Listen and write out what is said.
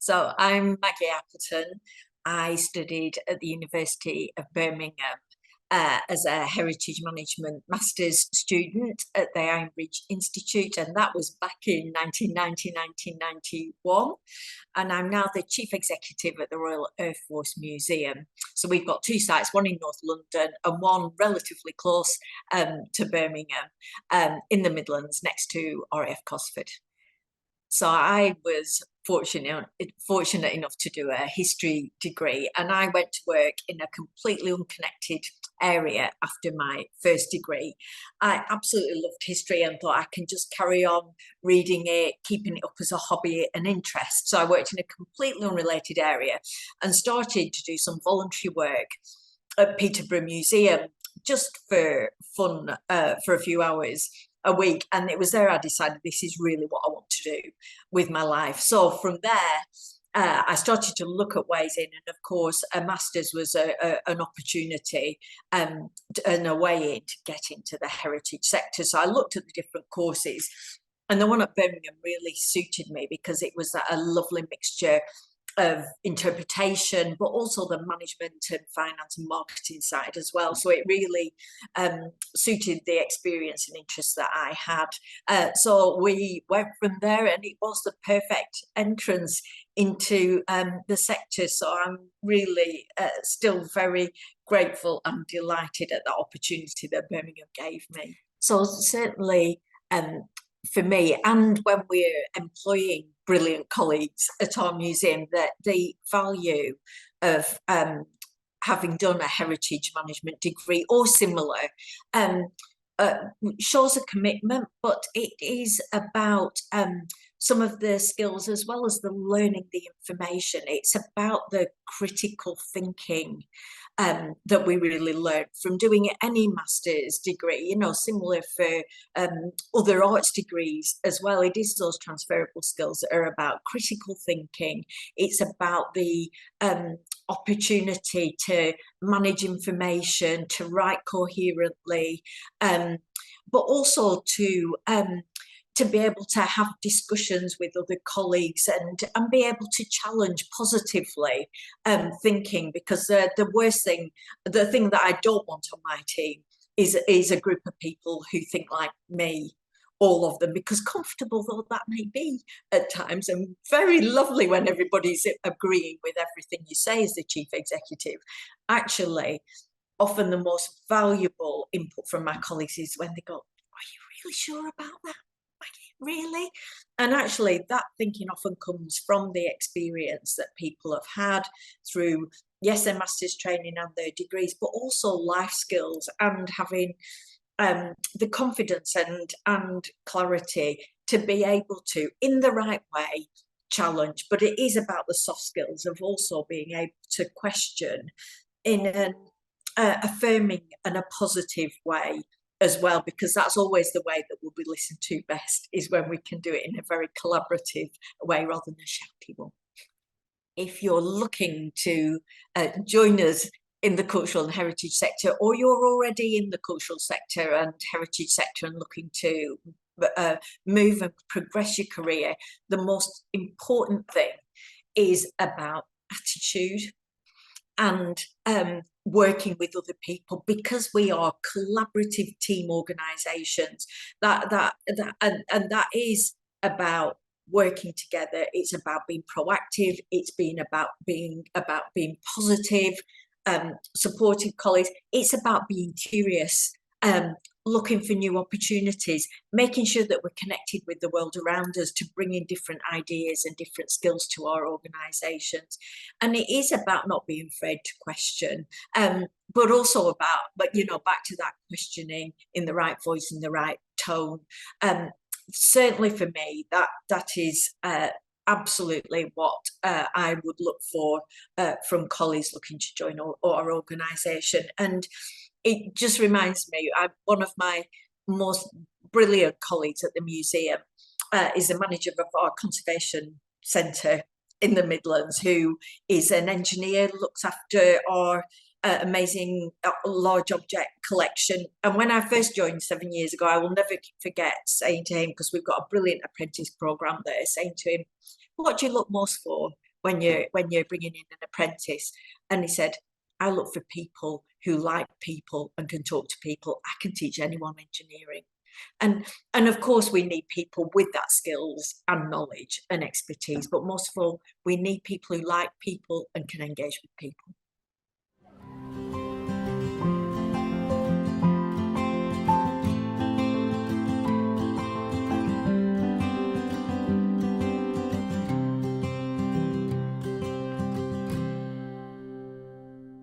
So I'm Maggie Appleton. I studied at the University of Birmingham as a Heritage Management Master's student at the Ironbridge Institute, and that was back in 1991. And I'm now the Chief Executive at the Royal Air Force Museum. So we've got two sites, one in North London and one relatively close to Birmingham in the Midlands next to RAF Cosford. So I was fortunate enough to do a history degree, and I went to work in a completely unconnected area after my first degree. I absolutely loved history and thought I can just carry on reading it, keeping it up as a hobby and interest. So I worked in a completely unrelated area and started to do some voluntary work at Peterborough Museum just for fun for a few hours a week, and it was there I decided this is really what I want to do with my life. So from there I started to look at ways in, and of course a master's was an opportunity and a way in to get into the heritage sector. So I looked at the different courses, and the one at Birmingham really suited me because it was a lovely mixture of interpretation, but also the management and finance and marketing side as well. So it really suited the experience and interest that I had. So we went from there, and it was the perfect entrance into the sector. So I'm really still very grateful and delighted at the opportunity that Birmingham gave me. So certainly for me, and when we're employing brilliant colleagues at our museum, that the value of having done a heritage management degree or similar shows a commitment, but it is about some of the skills as well as the learning the information. It's about the critical thinking that we really learn from doing any master's degree, you know, similar for other arts degrees as well. It is those transferable skills that are about critical thinking. It's about the opportunity to manage information, to write coherently, but also to be able to have discussions with other colleagues and be able to challenge positively thinking, because the worst thing, the thing that I don't want on my team is a group of people who think like me, all of them, because comfortable though that may be at times, and very lovely when everybody's agreeing with everything you say as the chief executive, actually often the most valuable input from my colleagues is when they go, are you really sure about that? Really? And actually that thinking often comes from the experience that people have had through, yes, their master's training and their degrees, but also life skills and having the confidence and clarity to be able to, in the right way, challenge. But it is about the soft skills of also being able to question in an affirming and a positive way as well, because that's always the way that we'll be listened to best, is when we can do it in a very collaborative way rather than a shouty one. If you're looking to join us in the cultural and heritage sector, or you're already in the cultural sector and heritage sector and looking to move and progress your career, the most important thing is about attitude and working with other people, because we are collaborative team organizations. That is about working together. It's about being proactive. It's about being positive, supportive colleagues. It's about being curious, looking for new opportunities, making sure that we're connected with the world around us to bring in different ideas and different skills to our organizations. And it is about not being afraid to question, but also about, back to that questioning in the right voice, in the right tone. Certainly for me, that is absolutely what I would look for from colleagues looking to join our organisation. And it just reminds me, one of my most brilliant colleagues at the museum is the manager of our conservation centre in the Midlands, who is an engineer, looks after our amazing large object collection. And when I first joined 7 years ago, I will never forget saying to him, because we've got a brilliant apprentice programme there, saying to him, what do you look most for? when you're bringing in an apprentice. And he said, I look for people who like people and can talk to people. I can teach anyone engineering. And of course we need people with that skills and knowledge and expertise, but most of all we need people who like people and can engage with people.